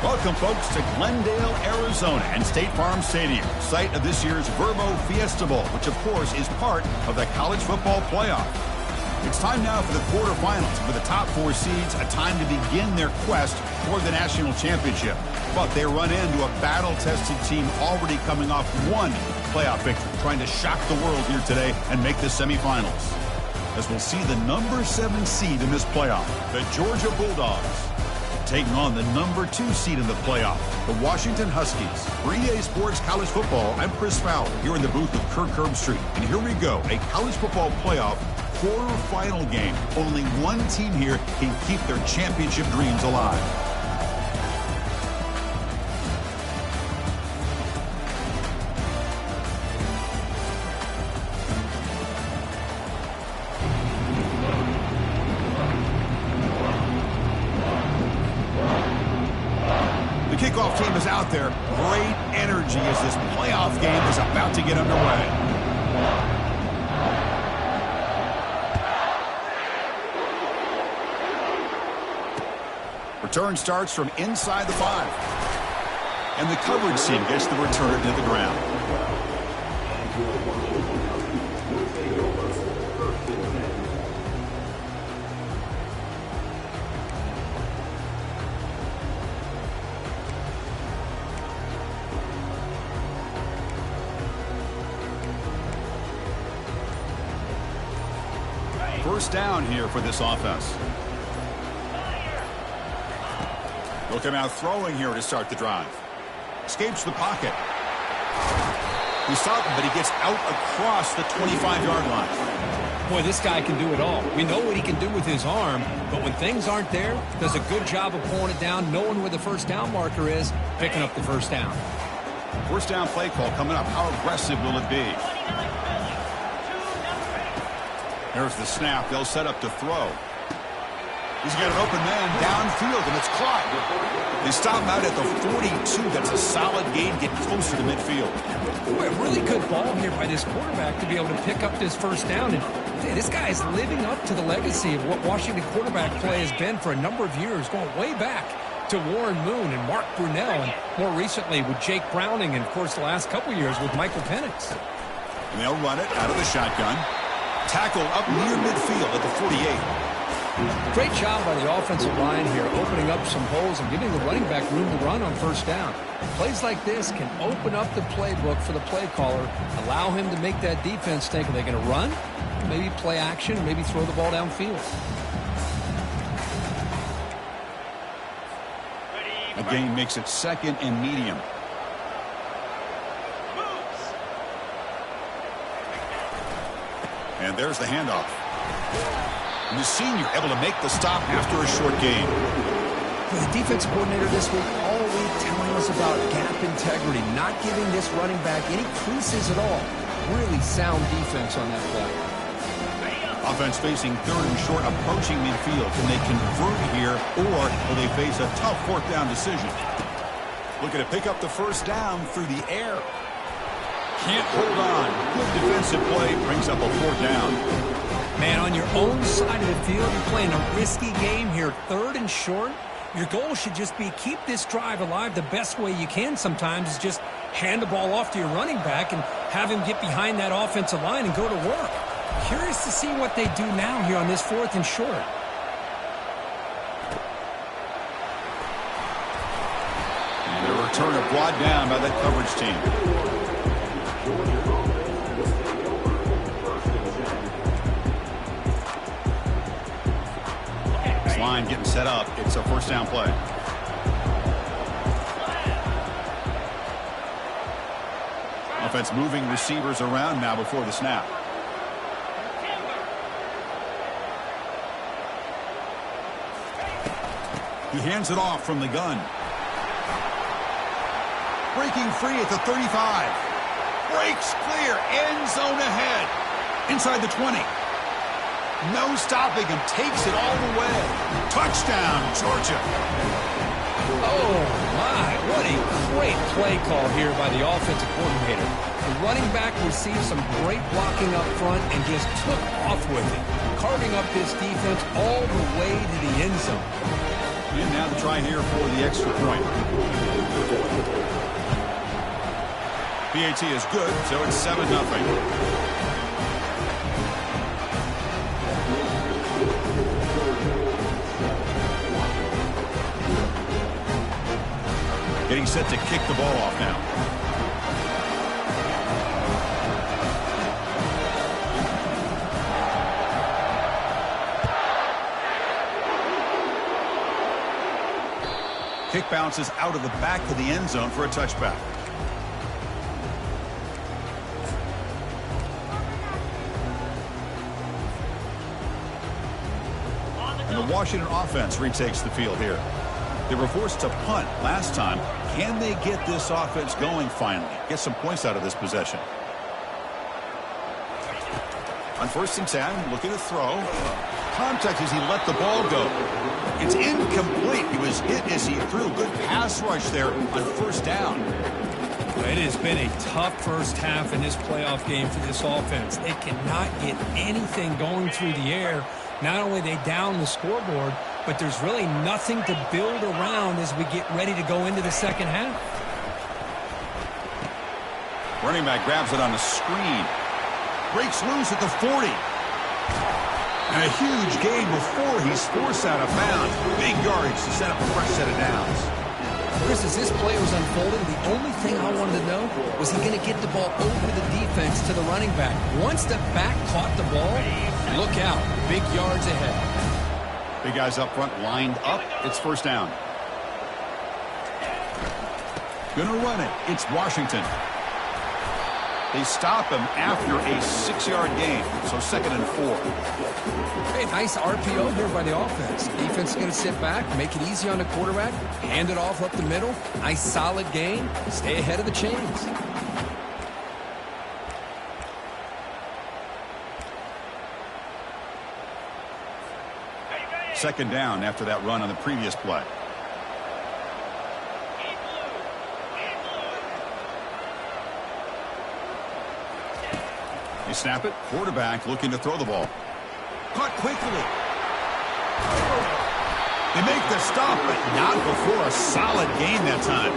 Welcome, folks, to Glendale, Arizona and State Farm Stadium, site of this year's Verbo Fiesta Bowl, which, of course, is part of the college football playoff. It's time now for the quarterfinals. For the top 4 seeds, a time to begin their quest for the national championship. But they run into a battle-tested team already coming off one playoff victory, trying to shock the world here today and make the semifinals. As we'll see the number 7 seed in this playoff, the Georgia Bulldogs, taking on the number 2 seed in the playoff, the Washington Huskies. For EA Sports College Football, I'm Chris Fowler here in the booth of Kirk Herbstreit. And here we go, a college football playoff quarterfinal game. Only one team here can keep their championship dreams alive. Kickoff team is out there. Great energy as this playoff game is about to get underway. Return starts from inside the 5. And the coverage team gets the return to the ground. First down here for this offense. They'll come out throwing here to start the drive. Escapes the pocket. We stop him, but he gets out across the 25-yard line. Boy, this guy can do it all. We know what he can do with his arm, but when things aren't there, does a good job of pulling it down, knowing where the first down marker is, picking up the first down. First down play call coming up. How aggressive will it be? There's the snap. They'll set up to throw. He's got an open man downfield, and it's caught. They stop him out at the 42. That's a solid gain, get closer to midfield. Boy, a really good ball here by this quarterback to be able to pick up this first down. And this guy is living up to the legacy of what Washington quarterback play has been for a number of years, going way back to Warren Moon and Mark Brunell, and more recently with Jake Browning, and, of course, the last couple years with Michael Penix. And they'll run it out of the shotgun. Tackle up near midfield at the 48. Great job by the offensive line here, opening up some holes and giving the running back room to run on first down. Plays like this can open up the playbook for the play caller, allow him to make that defense think, are they going to run? Maybe play action, maybe throw the ball downfield. A gain makes it 2nd and medium. And there's the handoff. And the senior able to make the stop after a short gain. The defensive coordinator this week all week telling us about gap integrity, not giving this running back any creases at all. Really sound defense on that play. Offense facing 3rd and short, approaching midfield. Can they convert here, or will they face a tough 4th down decision? Looking to pick up the first down through the air. Can't hold on. Good defensive play brings up a 4th down. Man, on your own side of the field, you're playing a risky game here. 3rd and short. Your goal should just be keep this drive alive. The best way you can sometimes is just hand the ball off to your running back and have him get behind that offensive line and go to work. Curious to see what they do now here on this 4th and short. And the return are brought down by that coverage team. Line getting set up. It's a first down play. Offense moving receivers around now before the snap. He hands it off from the gun. Breaking free at the 35. Breaks clear. End zone ahead. Inside the 20. No stopping him. Takes it all the way. Touchdown, Georgia. Oh, my. What a great play call here by the offensive coordinator. The running back received some great blocking up front and just took off with it, carving up this defense all the way to the end zone. And now Time to try here for the extra point. PAT is good, so it's 7-0. Getting set to kick the ball off now. Kick bounces out of the back of the end zone for a touchback. And the Washington offense retakes the field here. They were forced to punt last time. Can they get this offense going finally? Get some points out of this possession. On 1st and 10, looking to throw. Contact as he let the ball go. It's incomplete. He was hit as he threw. Good pass rush there on 1st down. It has been a tough first half in this playoff game for this offense. They cannot get anything going through the air. Not only they down the scoreboard, but there's really nothing to build around as we get ready to go into the second half. Running back grabs it on the screen. Breaks loose at the 40. And a huge gain before he's forced out of bounds. Big yardage to set up a fresh set of downs. Chris, as this play was unfolding, the only thing I wanted to know was he going to get the ball over the defense to the running back. Once the back caught the ball, look out. Big yards ahead. Big guys up front lined up. It's 1st down. Gonna run it. It's Washington. They stop him after a 6-yard gain. So 2nd and 4. Hey, nice RPO here by the offense. Defense is going to sit back, make it easy on the quarterback, hand it off up the middle. Nice solid gain. Stay ahead of the chains. Second down after that run on the previous play. They snap it. Quarterback looking to throw the ball. Caught quickly. They make the stop, but not before a solid gain that time.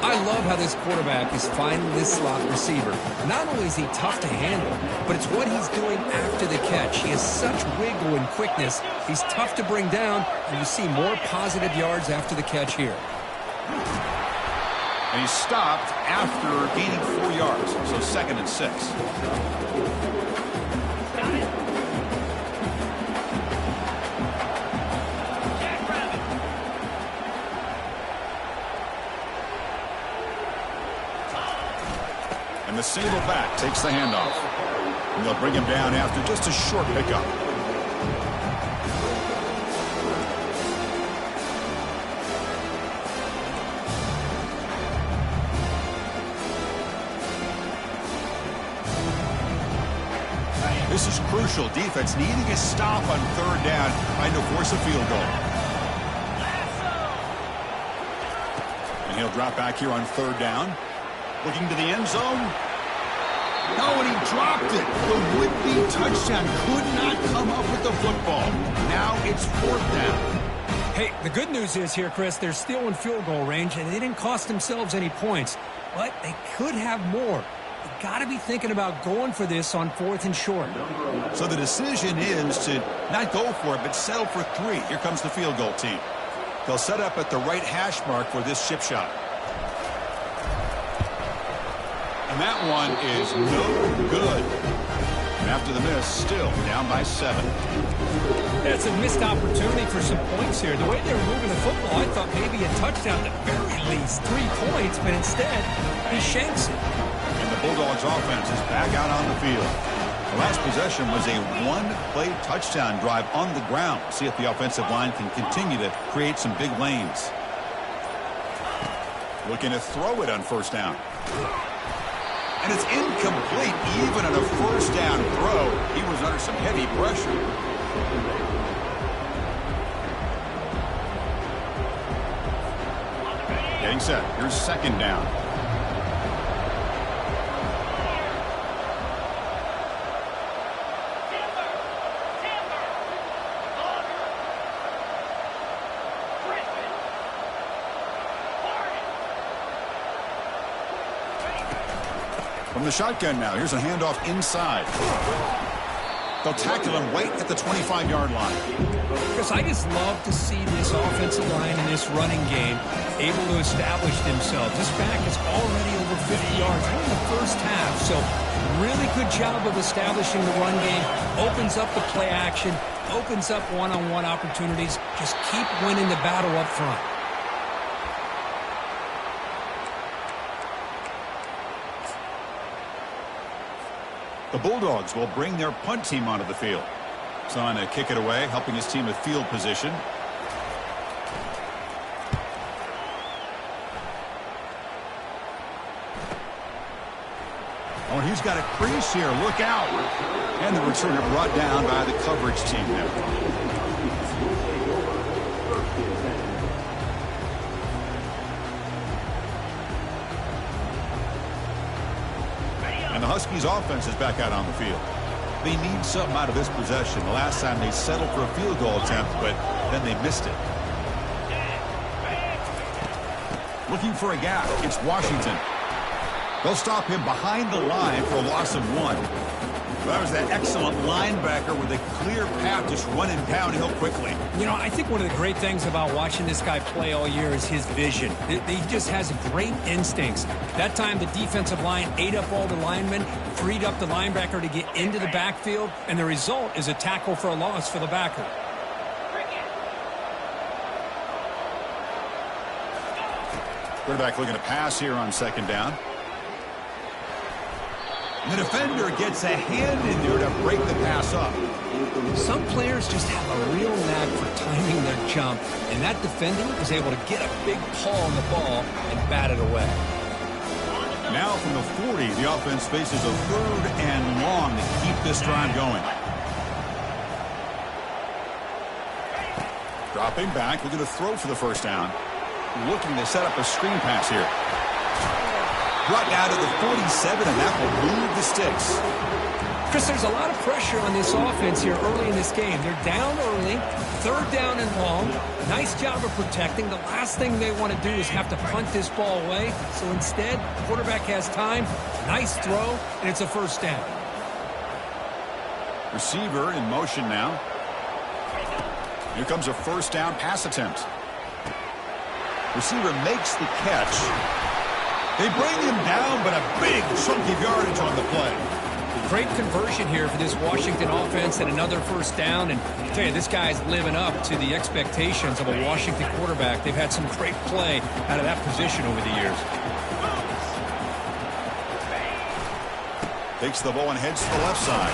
I love how this quarterback is finding this slot receiver. Not only is he tough to handle, but it's what he's doing after the catch. He has such wiggle and quickness. He's tough to bring down, and you see more positive yards after the catch here. And he stopped after gaining 4 yards, so 2nd and 6. And the single back takes the handoff. And they'll bring him down after just a short pickup. This is crucial. Defense needing a stop on 3rd down, trying to force a field goal. And he'll drop back here on 3rd down. Looking to the end zone. No, and he dropped it. The would-be touchdown could not come up with the football. Now it's 4th down. Hey, the good news is here, Chris, they're still in field goal range, and they didn't cost themselves any points. But they could have more. You got to be thinking about going for this on 4th and short. So the decision is to not go for it, but settle for 3. Here comes the field goal team. They'll set up at the right hash mark for this chip shot. And that one is no good. And after the miss, still down by 7. That's a missed opportunity for some points here. The way they were moving the football, I thought maybe a touchdown at the very least. 3 points, but instead, he shanks it. And the Bulldogs offense is back out on the field. The last possession was a 1-play touchdown drive on the ground. See if the offensive line can continue to create some big lanes. Looking to throw it on 1st down. And it's incomplete even on a 1st down throw. He was under some heavy pressure. Getting set. Here's 2nd down. From the shotgun now, here's a handoff inside. They'll tackle him right at the 25-yard line. Chris, I just love to see this offensive line in this running game able to establish themselves. This back is already over 50 yards in the first half, so really good job of establishing the run game. Opens up the play action, opens up one-on-one opportunities. Just keep winning the battle up front. The Bulldogs will bring their punt team onto the field. Trying to kick it away, helping his team with field position. Oh, and he's got a crease here. Look out. And the returner brought down by the coverage team there. And the Huskies offense is back out on the field. They need something out of this possession. The last time they settled for a field goal attempt, but then they missed it. Looking for a gap. It's Washington. They'll stop him behind the line for a loss of 1. That was that excellent linebacker with a clear path just running downhill quickly. You know, I think one of the great things about watching this guy play all year is his vision. He just has great instincts. That time the defensive line ate up all the linemen, freed up the linebacker to get into the backfield, and the result is a tackle for a loss for the backer. Quarterback looking to pass here on second down. The defender gets a hand in there to break the pass up. Some players just have a real knack for timing their jump, and that defender was able to get a big paw on the ball and bat it away. Now from the 40, the offense faces a 3rd and long to keep this drive going. Dropping back, looking to throw for the first down. Looking to set up a screen pass here. Brought down to the 47, and that will move the sticks. Chris, there's a lot of pressure on this offense here early in this game. They're down early, 3rd down and long. Nice job of protecting. The last thing they want to do is have to punt this ball away. So instead, the quarterback has time. Nice throw, and it's a first down. Receiver in motion now. Here comes a first down pass attempt. Receiver makes the catch. They bring him down, but a big chunk of yardage on the play. Great conversion here for this Washington offense and another first down. And I tell you, this guy's living up to the expectations of a Washington quarterback. They've had some great play out of that position over the years. Takes the ball and heads to the left side.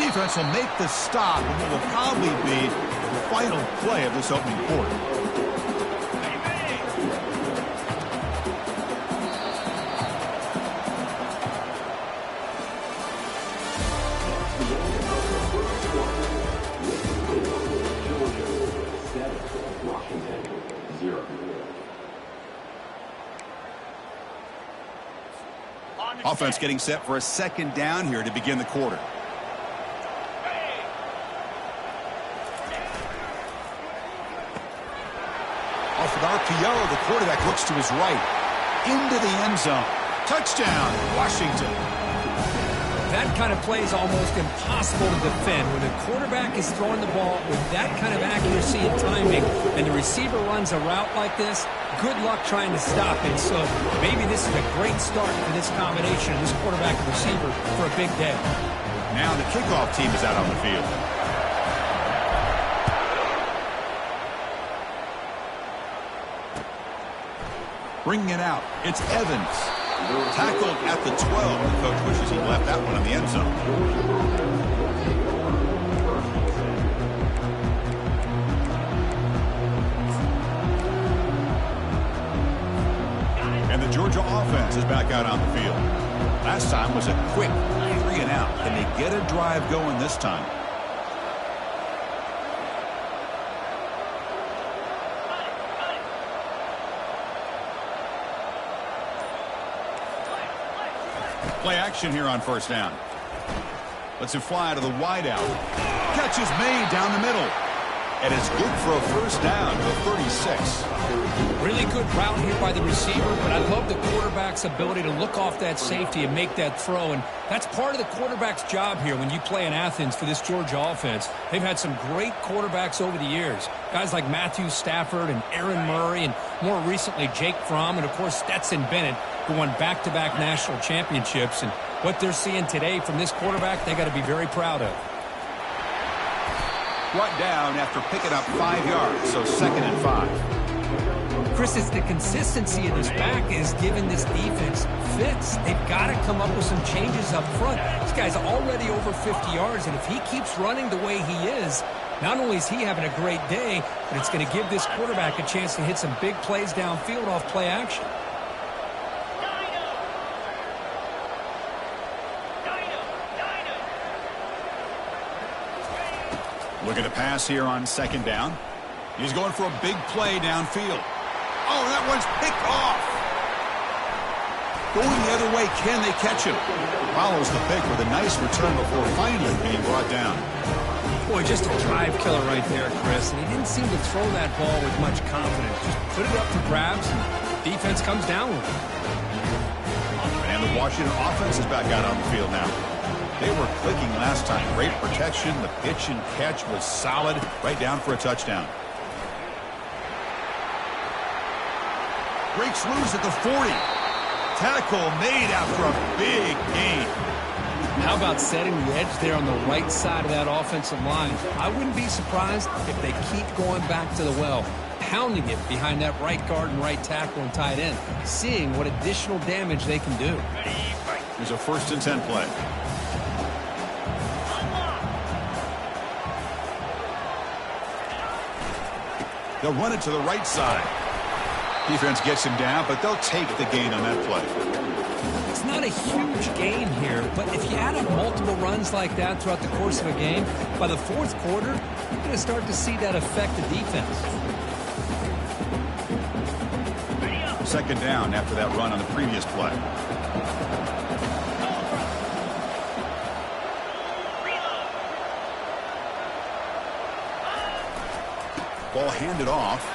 Defense will make the stop, and it will probably be the final play of this opening quarter. Offense getting set for a second down here to begin the quarter. Off an RPO, the quarterback looks to his right. Into the end zone. Touchdown, Washington. That kind of play is almost impossible to defend. When the quarterback is throwing the ball with that kind of accuracy and timing, and the receiver runs a route like this, good luck trying to stop it. So maybe this is a great start for this combination of this quarterback and receiver for a big day. Now the kickoff team is out on the field. Bringing it out, it's Evans. Tackled at the 12. The coach wishes he left that one in the end zone. And the Georgia offense is back out on the field. Last time was a quick 3 and out. Can they get a drive going this time? Play action here on first down. Lets it fly to the wide out. Catch is made down the middle. And it's good for a first down to the 36. Really good route here by the receiver, but I love the quarterback's ability to look off that safety and make that throw. And that's part of the quarterback's job here when you play in Athens for this Georgia offense. They've had some great quarterbacks over the years. Guys like Matthew Stafford and Aaron Murray and more recently Jake Fromm and, of course, Stetson Bennett, who won back-to-back national championships. And what they're seeing today from this quarterback, they got to be very proud of. Brought down after picking up 5 yards, so 2nd and 5. Chris, it's the consistency of this back is giving this defense fits. They've got to come up with some changes up front. This guy's already over 50 yards, and if he keeps running the way he is, not only is he having a great day, but it's going to give this quarterback a chance to hit some big plays downfield off play action. Look at the pass here on 2nd down. He's going for a big play downfield. Oh, that one's picked off. Going the other way, can they catch him? Follows the pick with a nice return before finally being brought down. Boy, just a drive killer right there, Chris. And he didn't seem to throw that ball with much confidence. Just put it up for grabs, and defense comes down with it. And the Washington offense is back out on the field now. They were clicking last time. Great protection. The pitch and catch was solid. Right down for a touchdown. Breaks loose at the 40. Tackle made after a big gain. How about setting the edge there on the right side of that offensive line? I wouldn't be surprised if they keep going back to the well, pounding it behind that right guard and right tackle and tight end, seeing what additional damage they can do. Here's a 1st and 10 play. They'll run it to the right side. Defense gets him down, but they'll take the gain on that play. It's not a huge gain here, but if you add up multiple runs like that throughout the course of a game, by the 4th quarter, you're going to start to see that affect the defense. 2nd down after that run on the previous play. Ball handed off.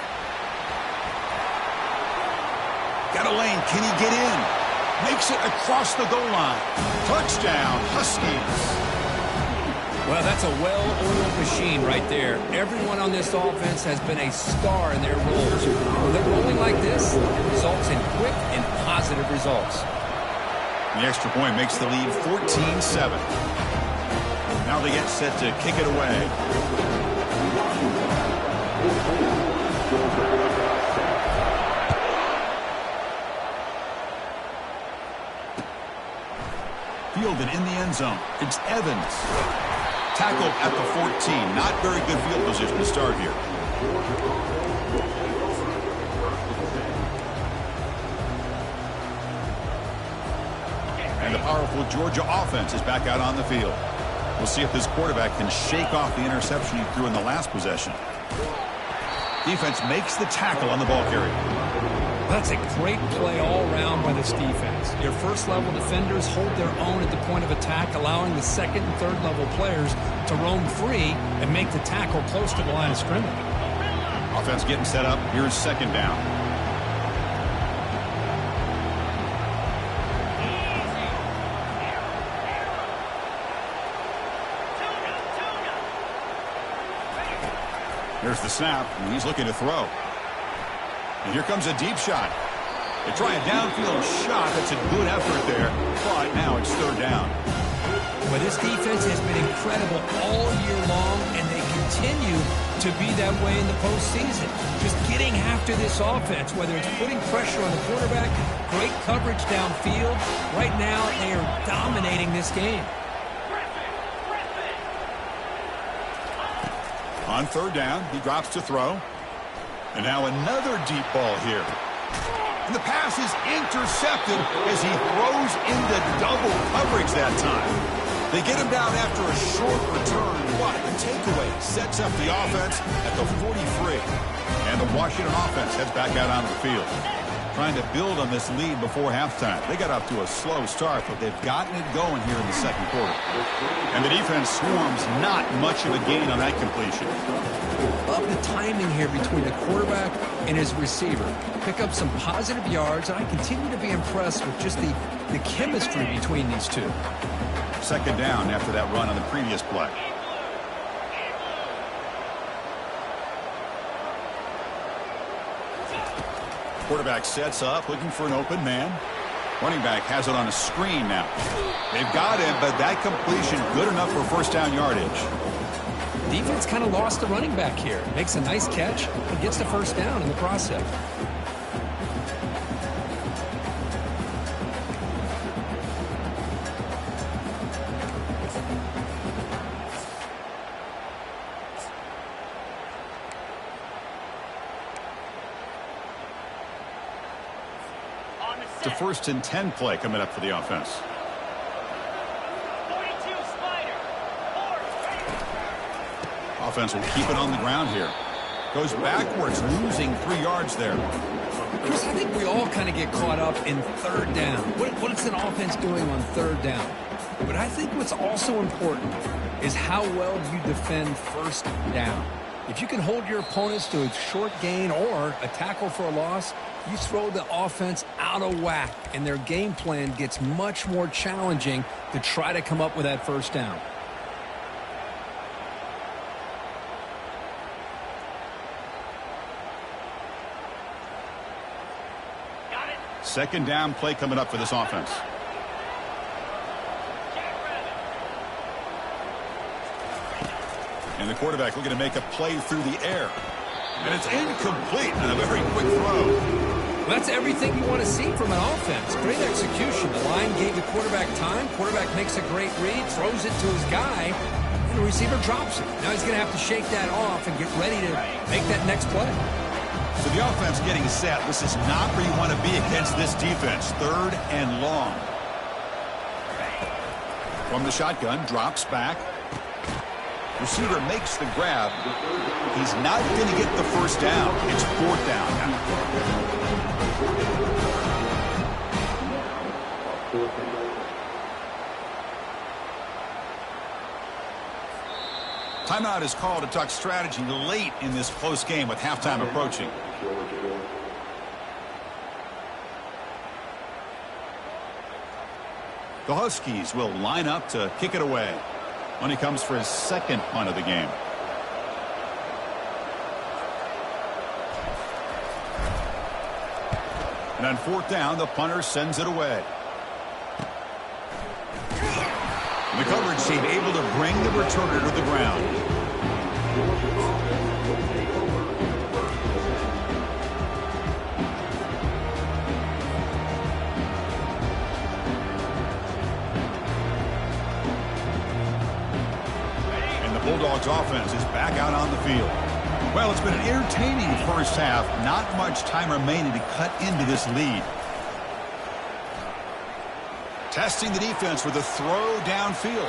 Got a lane. Can he get in? Makes it across the goal line. Touchdown, Huskies. Well, that's a well-oiled machine right there. Everyone on this offense has been a star in their roles. When they're rolling like this, it results in quick and positive results. The extra point makes the lead 14-7. Now they get set to kick it away. Fielded in the end zone. It's Evans. Tackled at the 14. Not very good field position to start here. And the powerful Georgia offense is back out on the field. We'll see if this quarterback can shake off the interception he threw in the last possession. Defense makes the tackle on the ball carrier. That's a great play all around by this defense. Your first-level defenders hold their own at the point of attack, allowing the 2nd and 3rd-level players to roam free and make the tackle close to the line of scrimmage. Offense getting set up. Here's 2nd down. Here's the snap, and he's looking to throw. And here comes a deep shot. They try a downfield shot. That's a good effort there, but now it's 3rd down. Well, this defense has been incredible all year long, and they continue to be that way in the postseason. Just getting after this offense, whether it's putting pressure on the quarterback, great coverage downfield. Right now, they are dominating this game. On 3rd down, he drops to throw. And now another deep ball here. And the pass is intercepted as he throws into double coverage that time. They get him down after a short return, but the takeaway sets up the offense at the 43. And the Washington offense heads back out onto the field. trying to build on this lead before halftime. They got off to a slow start, but they've gotten it going here in the second quarter. And the defense swarms not much of a gain on that completion. Love the timing here between the quarterback and his receiver. Pick up some positive yards, and I continue to be impressed with just the chemistry between these two. Second down after that run on the previous play. Quarterback sets up, looking for an open man. Running back has it on a screen now. They've got him, but that completion good enough for first down yardage. Defense kind of lost the running back here. Makes a nice catch and gets the first down in the process. It's a 1st and 10 play coming up for the offense. 42 Spider. Offense will keep it on the ground here. Goes backwards, losing 3 yards there. Chris, I think we all kind of get caught up in third down. What is an offense doing on third down? But I think what's also important is how well you defend first down. If you can hold your opponents to a short gain or a tackle for a loss, you throw the offense out of whack, and their game plan gets much more challenging to try to come up with that first down. Got it. Second down play coming up for this offense. And the quarterback looking to make a play through the air. And it's incomplete on a very quick throw. Well, that's everything you want to see from an offense. Great execution. The line gave the quarterback time. Quarterback makes a great read, throws it to his guy, and the receiver drops it. Now he's going to have to shake that off and get ready to make that next play. So the offense getting set. This is not where you want to be against this defense. 3rd and long. From the shotgun, drops back. Receiver makes the grab. He's not going to get the first down. It's 4th down now. Timeout is called to talk strategy late in this close game with halftime approaching. The Huskies will line up to kick it away when he comes for his second punt of the game. And on 4th down, the punter sends it away. And the coverage team able to bring the returner to the ground. Bulldogs offense is back out on the field. Well, it's been an entertaining first half. Not much time remaining to cut into this lead. Testing the defense with a throw downfield.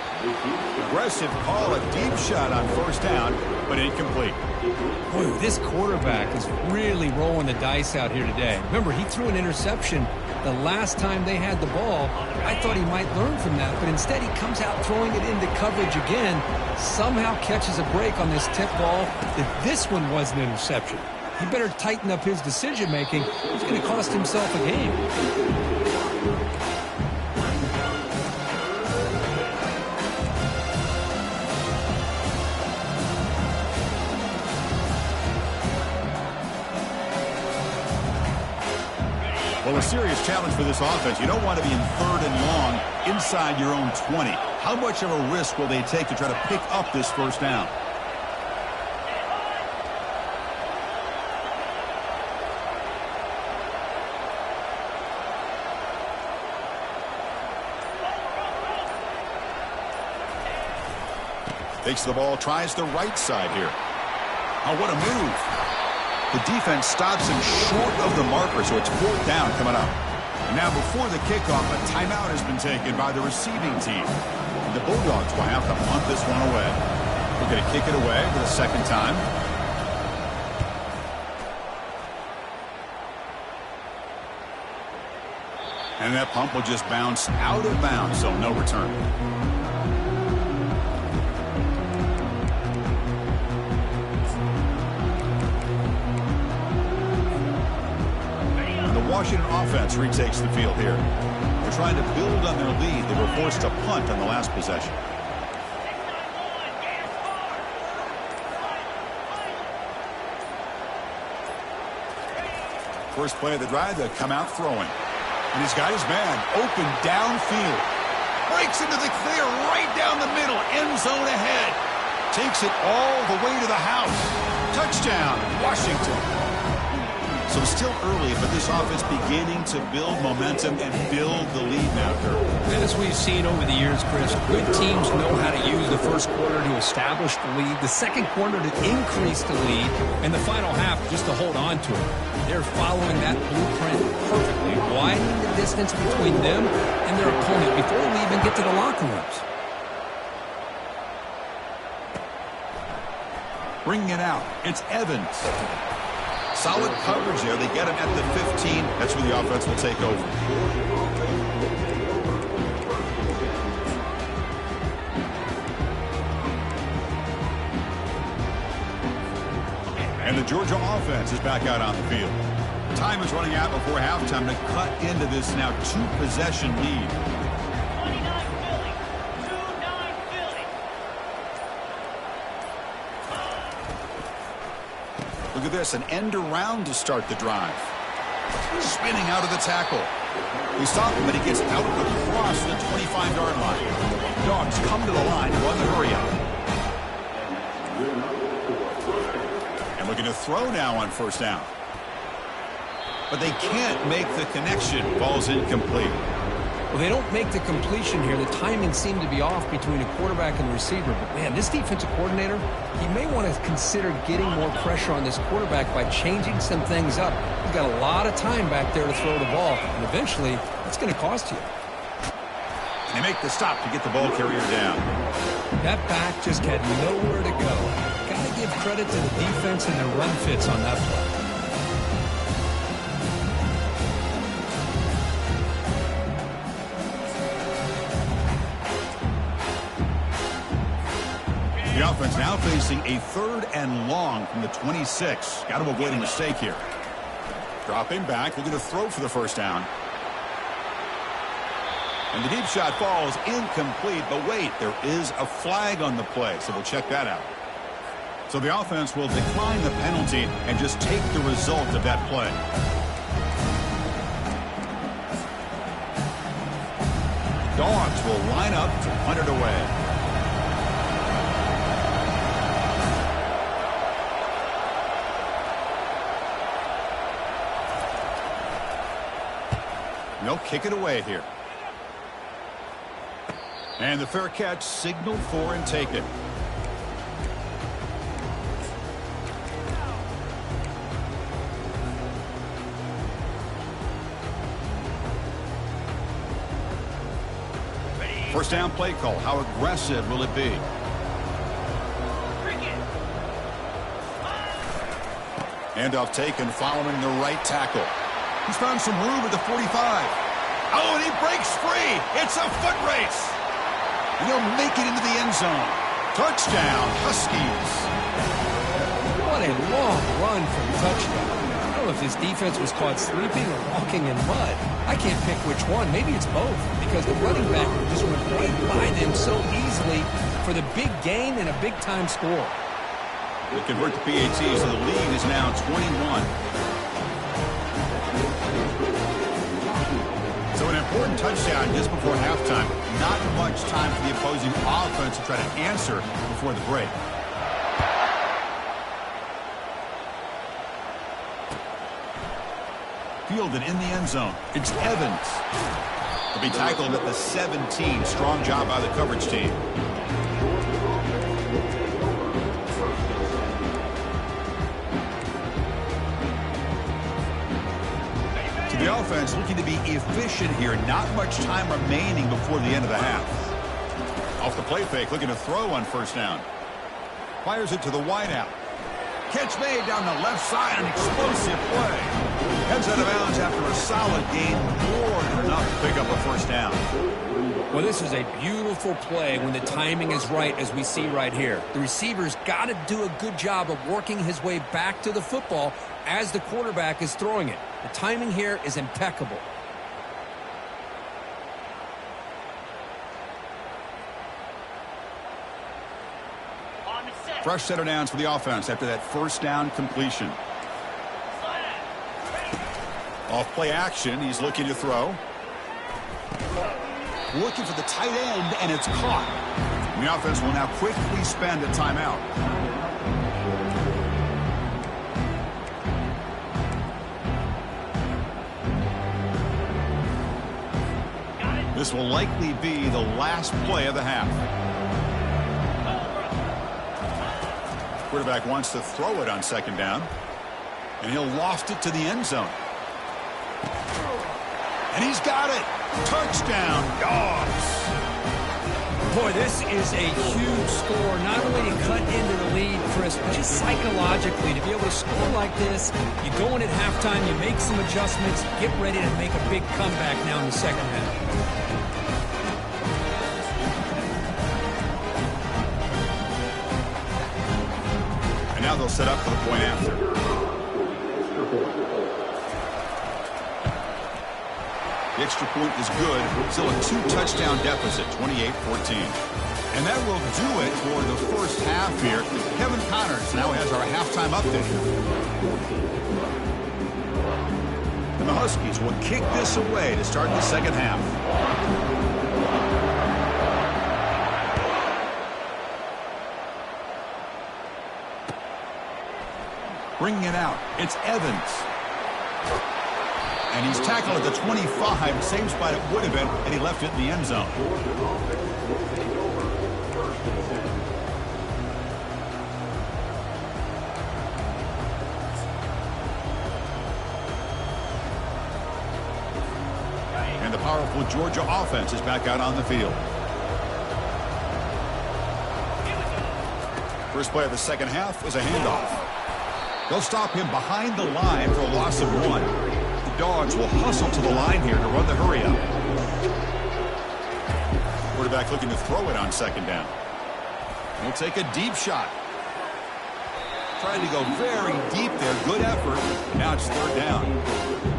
Aggressive call, a deep shot on first down, but incomplete. Boy, this quarterback is really rolling the dice out here today. Remember, he threw an interception the last time they had the ball. I thought he might learn from that, but instead he comes out throwing it into coverage again, somehow catches a break on this tip ball. If this one was an interception, he better tighten up his decision-making. He's going to cost himself a game. Well, a serious challenge for this offense. You don't want to be in 3rd and long inside your own 20. How much of a risk will they take to try to pick up this first down? Takes the ball, tries the right side here. Oh, what a move. The defense stops him short of the marker, so it's 4th down coming up. And now before the kickoff, a timeout has been taken by the receiving team. And the Bulldogs will have to punt this one away. We're going to kick it away for the second time. And that pump will just bounce out of bounds, so no return. And the Washington offense retakes the field here. They're trying to build on their lead. They were forced to punt on the last possession. First play of the drive, they'll come out throwing. And he's got his man open downfield. Breaks into the clear right down the middle. End zone ahead. Takes it all the way to the house. Touchdown, Washington. So still early, but this offense beginning to build momentum and build the lead now, Kirk. And as we've seen over the years, Chris, good teams know how to use the first quarter to establish the lead, the second quarter to increase the lead, and the final half just to hold on to it. They're following that blueprint perfectly, widening the distance between them and their opponent before we even get to the locker rooms. Bringing it out, it's Evans. Solid coverage there. They get him at the 15. That's where the offense will take over. And the Georgia offense is back out on the field. Time is running out before halftime to cut into this now two-possession lead. 29 Philly. 2-9 Philly. Look at this, an end around to start the drive. Spinning out of the tackle. We stop him, but he gets out across the 25-yard line. Dogs come to the line, run the hurry up. And looking to throw now on first down. But they can't make the connection. Ball's incomplete. Well, they don't make the completion here. The timing seemed to be off between a quarterback and the receiver. But, man, this defensive coordinator, he may want to consider getting more pressure on this quarterback by changing some things up. He's got a lot of time back there to throw the ball, and eventually it's going to cost you. They make the stop to get the ball carrier down. That back just had nowhere to go. Got to give credit to the defense and their run fits on that play. The offense now facing a 3rd and long from the 26. Got to avoid a mistake here. Dropping back, looking to throw for the first down. And the deep shot falls incomplete, but wait, there is a flag on the play, so we'll check that out. So the offense will decline the penalty and just take the result of that play. Dogs will line up to punt it away. They'll kick it away here. And the fair catch signaled for and taken. First down play call. How aggressive will it be? Handoff taken following the right tackle. He's found some room at the 45. Oh, and he breaks free. It's a foot race. And he'll make it into the end zone. Touchdown, Huskies. What a long run for the touchdown. I don't know if his defense was caught sleeping or walking in mud. I can't pick which one. Maybe it's both, because the running back just went right by them so easily for the big gain and a big-time score. They convert the PAT, so the lead is now 21. So an important touchdown just before halftime. Not much time for the opposing offense to try to answer before the break. Fielded in the end zone. It's Evans. He'll be tackled at the 17. Strong job by the coverage team. The offense looking to be efficient here. Not much time remaining before the end of the half. Off the play fake, looking to throw on first down. Fires it to the wideout. Catch made down the left side, an explosive play. Heads out of bounds after a solid gain, more than enough to pick up a first down. Well, this is a beautiful play when the timing is right, as we see right here. The receiver's got to do a good job of working his way back to the football as the quarterback is throwing it. The timing here is impeccable. On the set. Fresh set of downs for the offense after that first down completion. Off play action, he's looking to throw. Looking for the tight end, and it's caught. The offense will now quickly spend a timeout. This will likely be the last play of the half. Quarterback wants to throw it on second down, and he'll loft it to the end zone. And he's got it. Touchdown, Dogs. Boy, this is a huge score, not only to cut into the lead, Chris, but just psychologically to be able to score like this. You go in at halftime, you make some adjustments, get ready to make a big comeback now in the second half. And now they'll set up for the point after. The extra point is good. Still a 2-touchdown deficit, 28-14. And that will do it for the first half here. Kevin Connors now has our halftime update. And the Huskies will kick this away to start the second half. Bringing it out, it's Evans. And he's tackled at the 25, same spot it would have been, and he left it in the end zone. And the powerful Georgia offense is back out on the field. First play of the second half is a handoff. They'll stop him behind the line for a loss of 1. Dogs will hustle to the line here to run the hurry up. Quarterback looking to throw it on second down. He'll take a deep shot. Trying to go very deep there. Good effort. Now it's third down.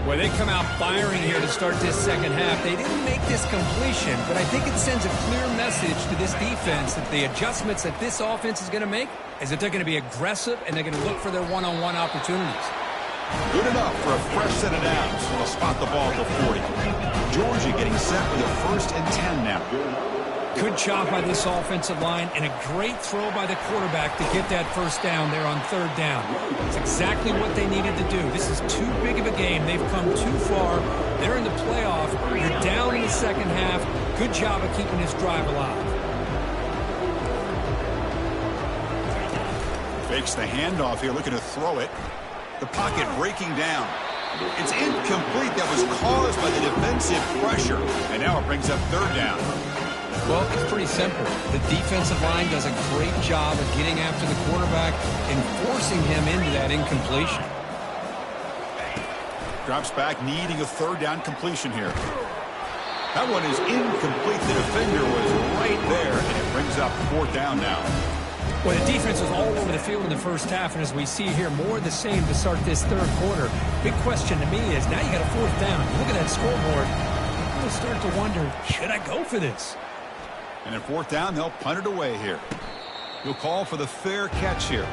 Well, they come out firing here to start this second half. They didn't make this completion, but I think it sends a clear message to this defense that the adjustments that this offense is going to make is that they're going to be aggressive and they're going to look for their one-on-one opportunities. Good enough for a fresh set of downs. They'll spot the ball at the 40. Georgia getting set with a 1st and 10 now. Good job by this offensive line and a great throw by the quarterback to get that first down there on third down. It's exactly what they needed to do. This is too big of a game. They've come too far. They're in the playoff. You're down in the second half. Good job of keeping this drive alive. Fakes the handoff here, looking to throw it. The pocket breaking down. It's incomplete. That was caused by the defensive pressure. And now it brings up third down. Well, it's pretty simple. The defensive line does a great job of getting after the quarterback and forcing him into that incompletion. Drops back, needing a third down completion here. That one is incomplete. The defender was right there, and it brings up fourth down now. Well, the defense was all over the field in the first half, and as we see here, more of the same to start this third quarter. Big question to me is, now you got a fourth down. Look at that scoreboard. You'll start to wonder, should I go for this? And at fourth down, they'll punt it away here. He'll call for the fair catch here.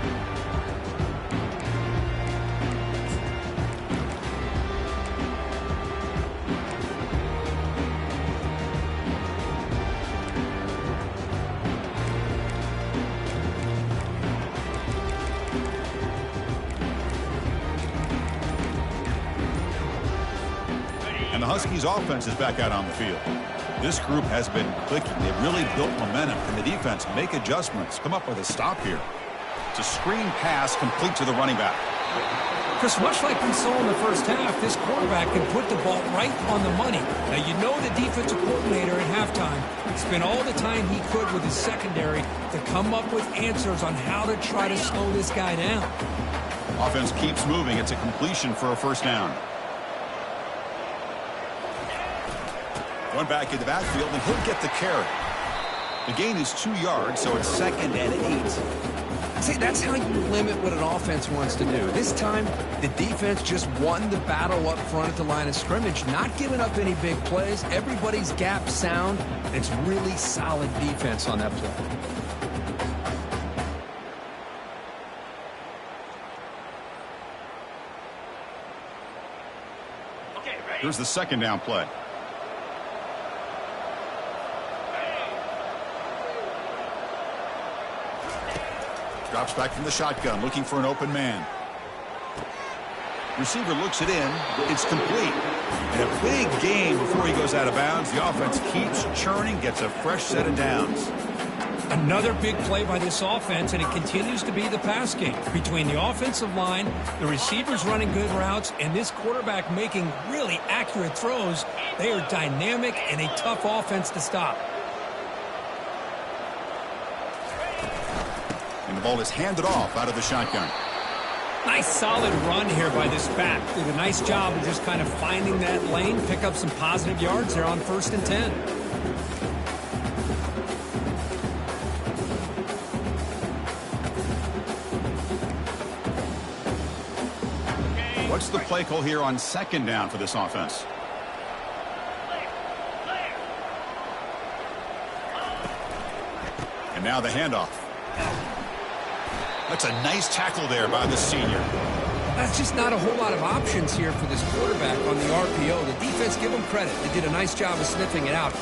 And the Huskies' offense is back out on the field. This group has been clicking. They've really built momentum. And the defense make adjustments. Come up with a stop here. It's a screen pass complete to the running back. Chris, much like we saw in the first half, this quarterback can put the ball right on the money. Now, you know the defensive coordinator at halftime spent all the time he could with his secondary to come up with answers on how to try to slow this guy down. Offense keeps moving. It's a completion for a first down. One back in the backfield, and he'll get the carry. The gain is 2 yards, so it's 2nd and 8. See, that's how you limit what an offense wants to do. This time, the defense just won the battle up front at the line of scrimmage, not giving up any big plays. Everybody's gap sound. It's really solid defense on that play. Okay, ready? Here's the 2nd down play. Drops back from the shotgun, looking for an open man. Receiver looks it in. It's complete. And a big gain before he goes out of bounds. The offense keeps churning, gets a fresh set of downs. Another big play by this offense, and it continues to be the pass game. Between the offensive line, the receivers running good routes, and this quarterback making really accurate throws, they are dynamic and a tough offense to stop. And the ball is handed off out of the shotgun. Nice solid run here by this back. Did a nice job of just kind of finding that lane, pick up some positive yards there on 1st and 10. What's the play call here on 2nd down for this offense? And now the handoff. That's a nice tackle there by the senior. That's just not a whole lot of options here for this quarterback on the RPO. The defense, give them credit. They did a nice job of sniffing it out.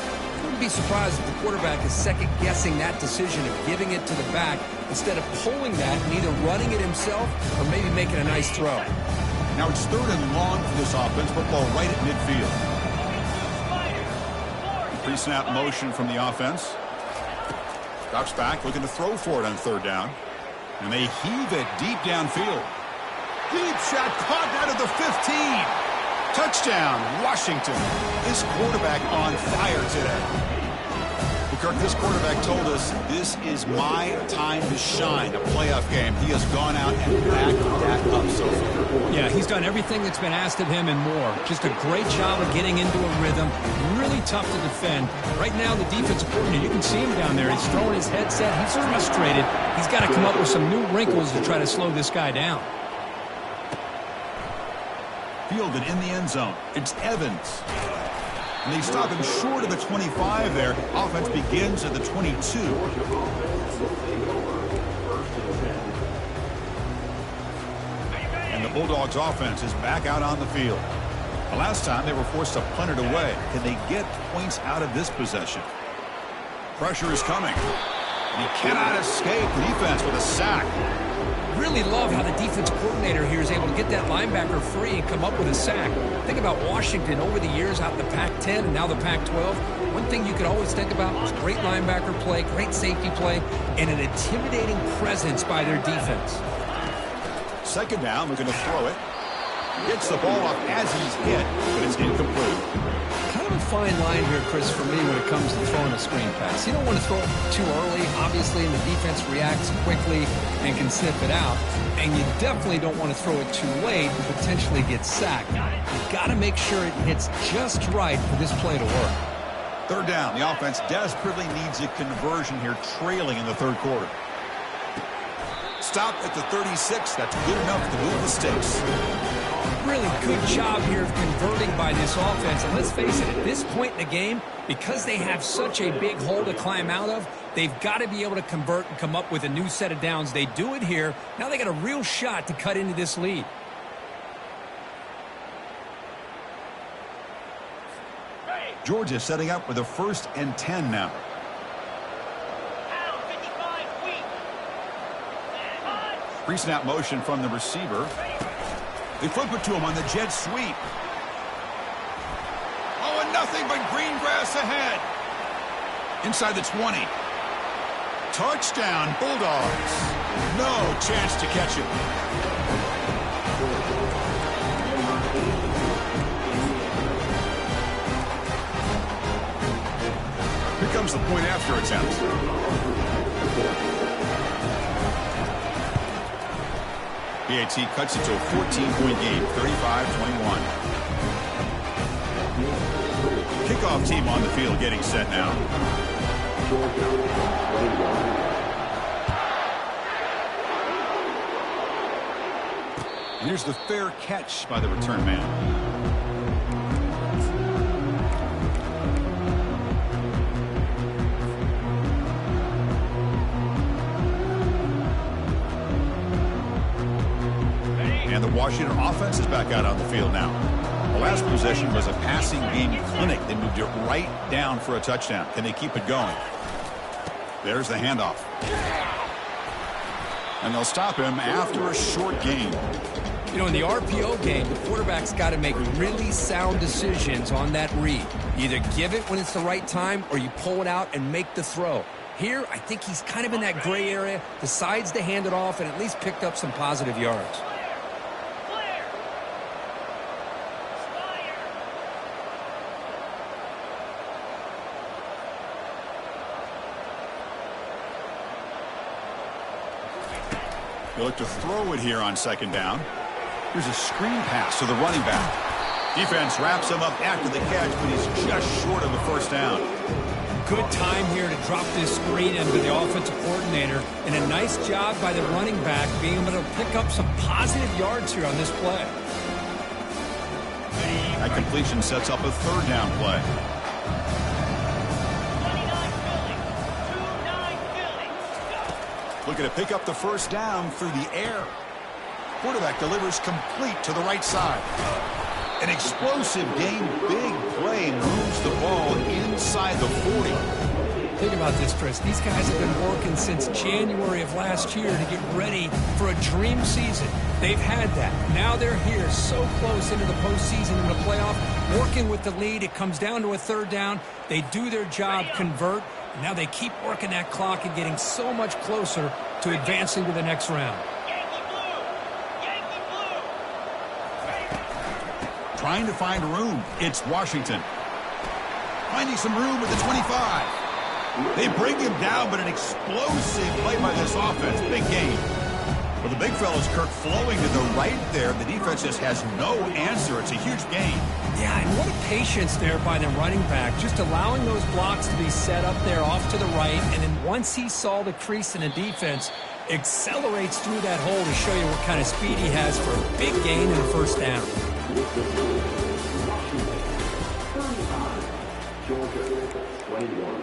Wouldn't be surprised if the quarterback is second-guessing that decision of giving it to the back instead of pulling that and either running it himself or maybe making a nice throw. Now it's 3rd and long for this offense. Football right at midfield. Pre-snap motion from the offense. Drops back, looking to throw for it on 3rd down. And they heave it deep downfield. Deep shot caught out of the 15. Touchdown, Washington. This quarterback on fire today. Kirk, this quarterback told us this is my time to shine, a playoff game. He has gone out and backed that up so far. Yeah, he's done everything that's been asked of him and more. Just a great job of getting into a rhythm. Really tough to defend. Right now, the defensive coordinator, you can see him down there. He's throwing his headset. He's frustrated. He's got to come up with some new wrinkles to try to slow this guy down. Fielded in the end zone. It's Evans. And they stop him short of the 25 there. Offense begins at the 22. And the Bulldogs offense is back out on the field. The last time they were forced to punt it away. Can they get points out of this possession? Pressure is coming. And he cannot escape the defense with a sack. Really love how the defense coordinator here is able to get that linebacker free and come up with a sack. Think about Washington over the years out in the Pac-10 and now the Pac-12. One thing you could always think about was great linebacker play, great safety play, and an intimidating presence by their defense. 2nd down, we're going to throw it. Gets the ball up as he's hit, but it's incomplete. Kind of a fine line here, Chris, for me when it comes to throwing a screen pass. You don't want to throw it too early, obviously, and the defense reacts quickly and can sniff it out. And you definitely don't want to throw it too late and potentially get sacked. You've got to make sure it hits just right for this play to work. 3rd down. The offense desperately needs a conversion here, trailing in the 3rd quarter. Stop at the 36. That's good enough to move the sticks. Really good job here of converting by this offense. And let's face it, at this point in the game, because they have such a big hole to climb out of, they've got to be able to convert and come up with a new set of downs. They do it here. Now they got a real shot to cut into this lead. Georgia setting up with a 1st and 10 now. Pre-snap motion from the receiver. They flip it to him on the jet sweep. Oh, and nothing but green grass ahead. Inside the 20. Touchdown, Bulldogs. No chance to catch it. Here comes the point after attempt. PAT cuts it to a 14-point game, 35-21. Kickoff kickoff team on the field getting set now. Here's the fair catch by the return man. And the Washington offense is back out on the field now. The last possession was a passing game clinic. They moved it right down for a touchdown. Can they keep it going? There's the handoff. And they'll stop him after a short gain. You know, in the RPO game, the quarterback's got to make really sound decisions on that read. You either give it when it's the right time or you pull it out and make the throw. Here, I think he's kind of in that gray area, decides to hand it off and at least picked up some positive yards. They look to throw it here on second down. Here's a screen pass to the running back. Defense wraps him up after the catch, but he's just short of the first down. Good time here to drop this screen into the offensive coordinator, and a nice job by the running back being able to pick up some positive yards here on this play. That completion sets up a third down play. Looking to pick up the first down through the air. Quarterback delivers complete to the right side. An explosive game, big play, moves the ball inside the 40. Think about this, Chris. These guys have been working since January of last year to get ready for a dream season. They've had that. Now they're here, so close into the postseason and the playoff, working with the lead. It comes down to a third down. They do their job, convert. And now they keep working that clock and getting so much closer to advancing to the next round. Trying to find room. It's Washington. Finding some room at the 25. They bring him down, but an explosive play by this offense. Big game. Well, the big fella's Kirk flowing to the right there. The defense just has no answer. It's a huge gain. Yeah, and what a patience there by the running back. Just allowing those blocks to be set up there off to the right. And then once he saw the crease in the defense, accelerates through that hole to show you what kind of speed he has for a big gain and a first down. Georgia 21.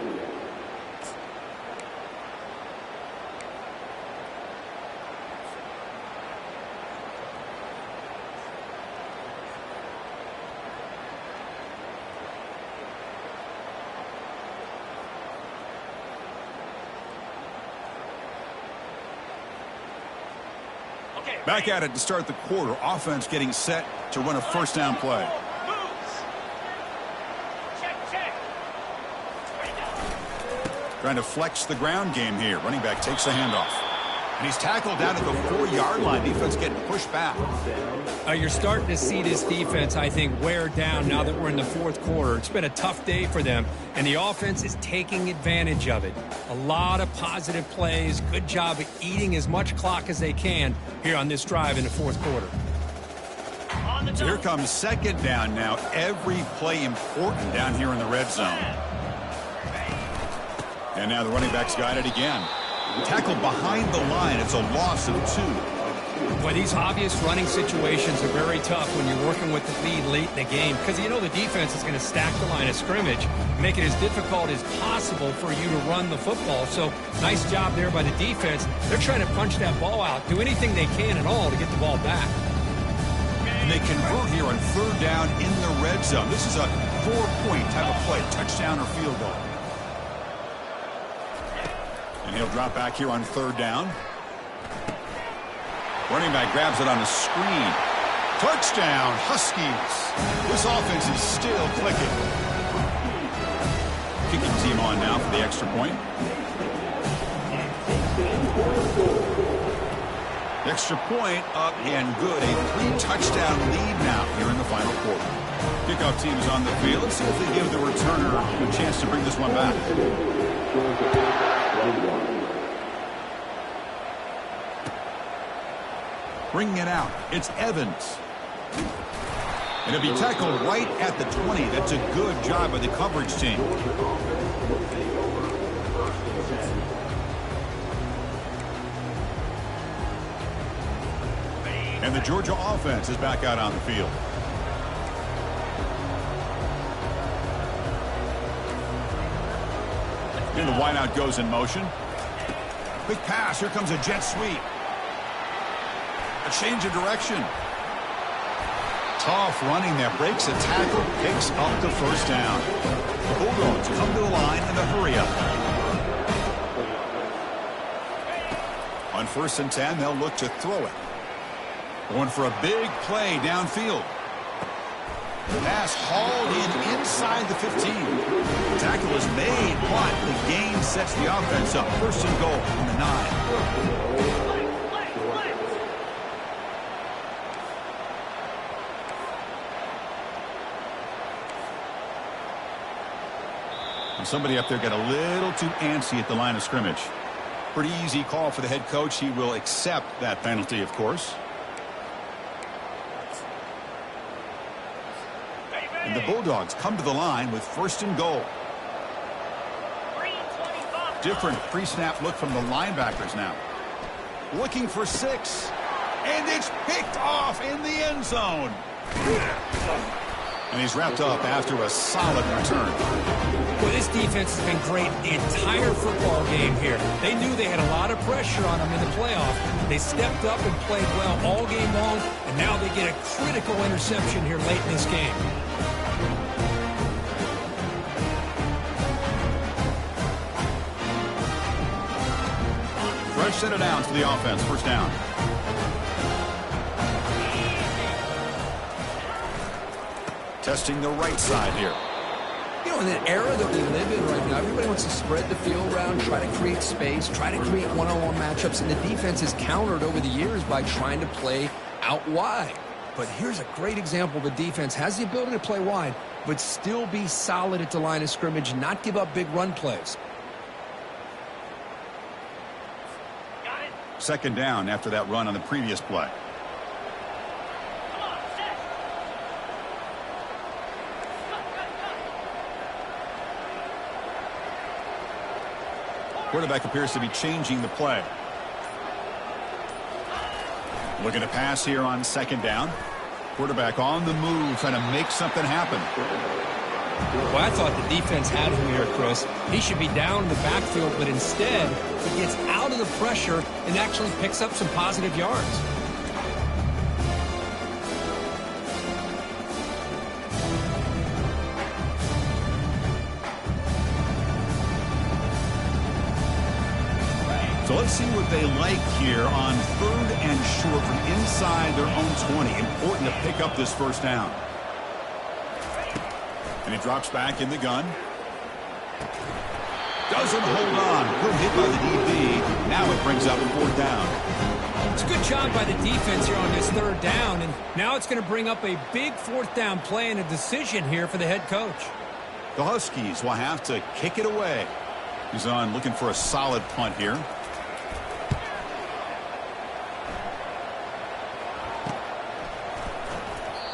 Back at it to start the quarter. Offense getting set to run a first down play. Trying to flex the ground game here. Running back takes the handoff. And he's tackled down at the 4-yard line. Defense getting pushed back. You're starting to see this defense, I think, wear down now that we're in the fourth quarter. It's been a tough day for them, and the offense is taking advantage of it. A lot of positive plays. Good job of eating as much clock as they can here on this drive in the fourth quarter. So here comes second down now. Every play important down here in the red zone. And now the running back's got it again. Tackled behind the line. It's a loss of 2. Boy, these obvious running situations are very tough when you're working with the lead late in the game because you know the defense is going to stack the line of scrimmage, make it as difficult as possible for you to run the football. So nice job there by the defense. They're trying to punch that ball out, do anything they can at all to get the ball back. And they convert here on third down in the red zone. This is a 4-point type of play, touchdown or field goal. And he'll drop back here on third down. Running back grabs it on a screen. Touchdown, Huskies. This offense is still clicking. Kicking team on now for the extra point. Extra point up and good. A 3-touchdown lead now here in the final quarter. Kickoff team is on the field. Let's see if they give the returner a chance to bring this one back. Bringing it out. It's Evans. And he'll be tackled right at the 20. That's a good job by the coverage team. And the Georgia offense is back out on the field. And the wideout goes in motion. Quick pass. Here comes a jet sweep. A change of direction. Tough running there. Breaks a tackle. Picks up the first down. The Bulldogs come to the line in a hurry-up. On 1st and 10, they'll look to throw it. Going for a big play downfield. Pass hauled in inside the 15. Tackle is made, but the gain sets the offense up. 1st and goal from the 9. And somebody up there got a little too antsy at the line of scrimmage. Pretty easy call for the head coach. He will accept that penalty, of course. And the Bulldogs come to the line with 1st and goal. Different pre-snap look from the linebackers now. Looking for 6. And it's picked off in the end zone. And he's wrapped up after a solid return. Well, this defense has been great the entire football game here. They knew they had a lot of pressure on them in the playoff. They stepped up and played well all game long, and now they get a critical interception here late in this game. Fresh set of downs for the offense. 1st down. Testing the right side here. You know, in the era that we live in right now, everybody wants to spread the field around, try to create space, try to create one-on-one matchups, and the defense has countered over the years by trying to play out wide. But here's a great example. The defense has the ability to play wide, but still be solid at the line of scrimmage, not give up big run plays. 2nd down after that run on the previous play. Quarterback appears to be changing the play. Looking to pass here on 2nd down. Quarterback on the move, trying to make something happen. Well, I thought the defense had him here, Chris. He should be down in the backfield, but instead he gets out of the pressure and actually picks up some positive yards. So let's see what they like here on 3rd and short from inside their own 20. Important to pick up this 1st down. And he drops back in the gun. Doesn't hold on. Good hit by the DB. Now it brings up 4th down. It's a good job by the defense here on this 3rd down. And now it's going to bring up a big 4th down play and a decision here for the head coach. The Huskies will have to kick it away. He's on looking for a solid punt here.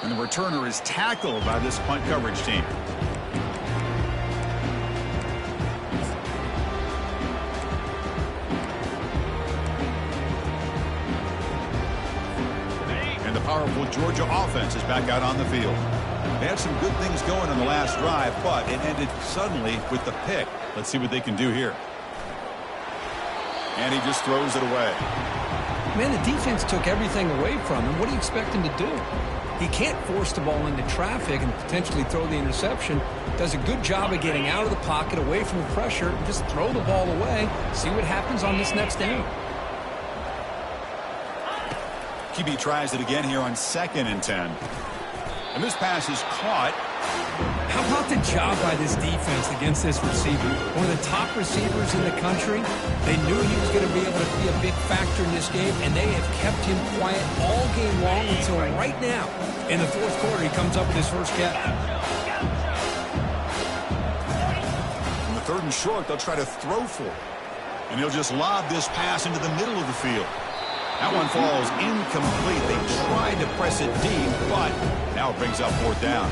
And the returner is tackled by this punt coverage team. And the powerful Georgia offense is back out on the field. They had some good things going on the last drive, but it ended suddenly with the pick. Let's see what they can do here. And he just throws it away. Man, the defense took everything away from him. What do you expect him to do? He can't force the ball into traffic and potentially throw the interception. Does a good job of getting out of the pocket, away from the pressure, and just throw the ball away. See what happens on this next down. QB tries it again here on 2nd and 10. And this pass is caught. How about the job by this defense against this receiver? One of the top receivers in the country. They knew he was going to be able to be a big factor in this game, and they have kept him quiet all game long until right now. In the 4th quarter, he comes up with his first catch. On the 3rd and short, they'll try to throw for it. And he'll just lob this pass into the middle of the field. That one falls incomplete. They tried to press it deep, but now Now it brings up fourth down.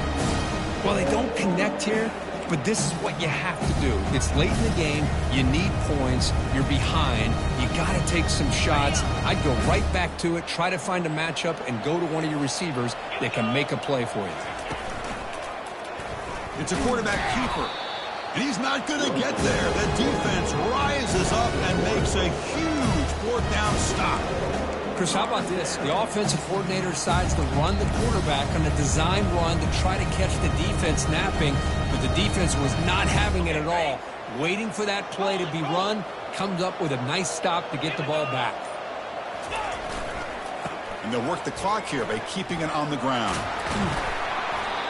Well, they don't connect here, but this is what you have to do. It's late in the game. You need points. You're behind. You got to take some shots. I'd go right back to it, try to find a matchup, and go to one of your receivers that can make a play for you. It's a quarterback keeper, and he's not going to get there. The defense rises up and makes a huge fourth down stop. Chris, how about this? The offensive coordinator decides to run the quarterback on a design run to try to catch the defense napping, but the defense was not having it at all. Waiting for that play to be run, comes up with a nice stop to get the ball back. And they'll work the clock here by keeping it on the ground.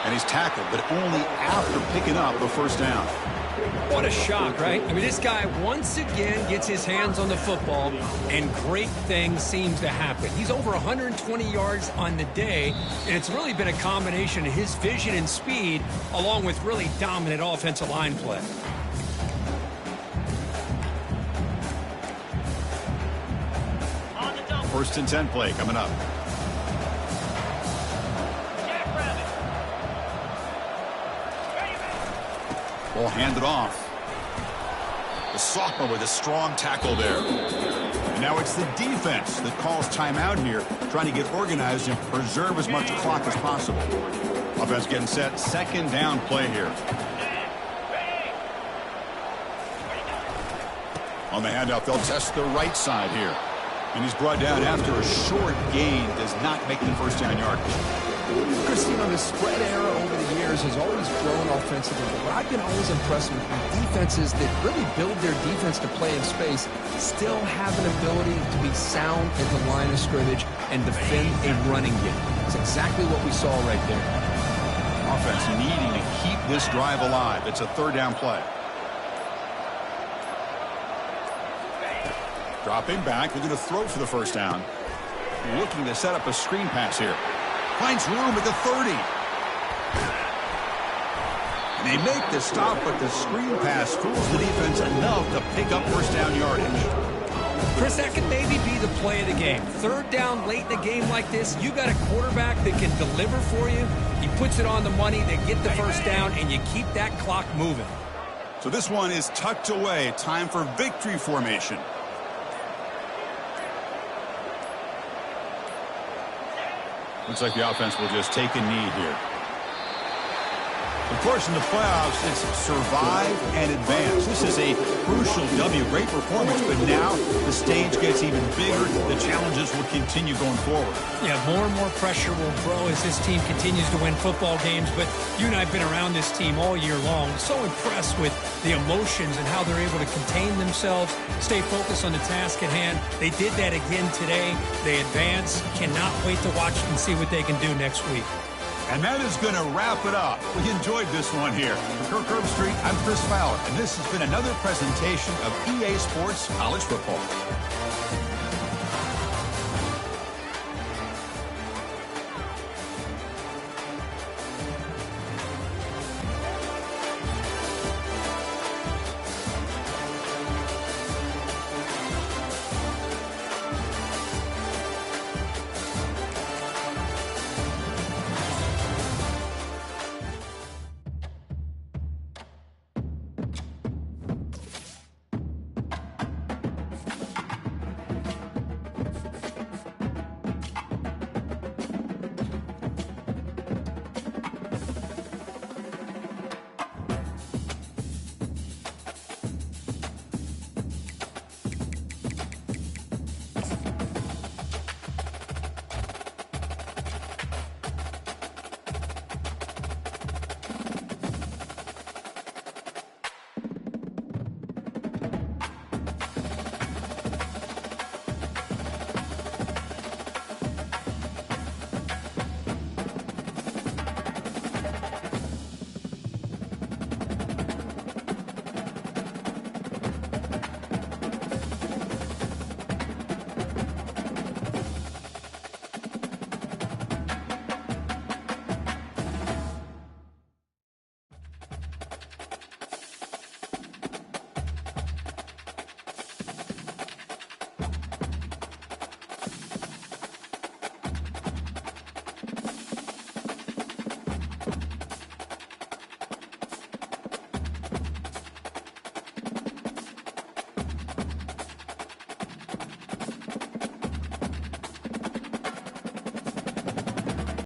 And he's tackled, but only after picking up the first down. What a shock, right? I mean, this guy once again gets his hands on the football, and great things seems to happen. He's over 120 yards on the day, and it's really been a combination of his vision and speed, along with really dominant offensive line play. First and 10 play coming up. Ball handed off. The sophomore with a strong tackle there. And now it's the defense that calls timeout here, trying to get organized and preserve as much clock as possible. Offense getting set. Second down play here. On the handoff, they'll test the right side here. And he's brought down after a short gain. Does not make the first down yardage. Christine, the spread era over the years has always grown offensively, but what I've been always impressed with defenses that really build their defense to play in space still have an ability to be sound at the line of scrimmage and defend a running game. It's exactly what we saw right there. Offense needing to keep this drive alive. It's a third down play. Dropping back. They're going to throw for the first down. Looking to set up a screen pass here. Finds room at the 30. And they make the stop, but the screen pass fools the defense enough to pick up first down yardage. Chris, that could maybe be the play of the game. Third down late in the game like this, you got a quarterback that can deliver for you. He puts it on the money, they get the first down, and you keep that clock moving. So this one is tucked away. Time for victory formation. Looks like the offense will just take a knee here. Of course, in the playoffs, it's survive and advance. This is a crucial W. Great performance, but now the stage gets even bigger. The challenges will continue going forward. Yeah, more and more pressure will grow as this team continues to win football games, but you and I have been around this team all year long. So impressed with the emotions and how they're able to contain themselves, stay focused on the task at hand. They did that again today. They advance. Cannot wait to watch and see what they can do next week. And that is going to wrap it up. We enjoyed this one here. For Kirk Herbstreit, I'm Chris Fowler, and this has been another presentation of EA Sports College Football.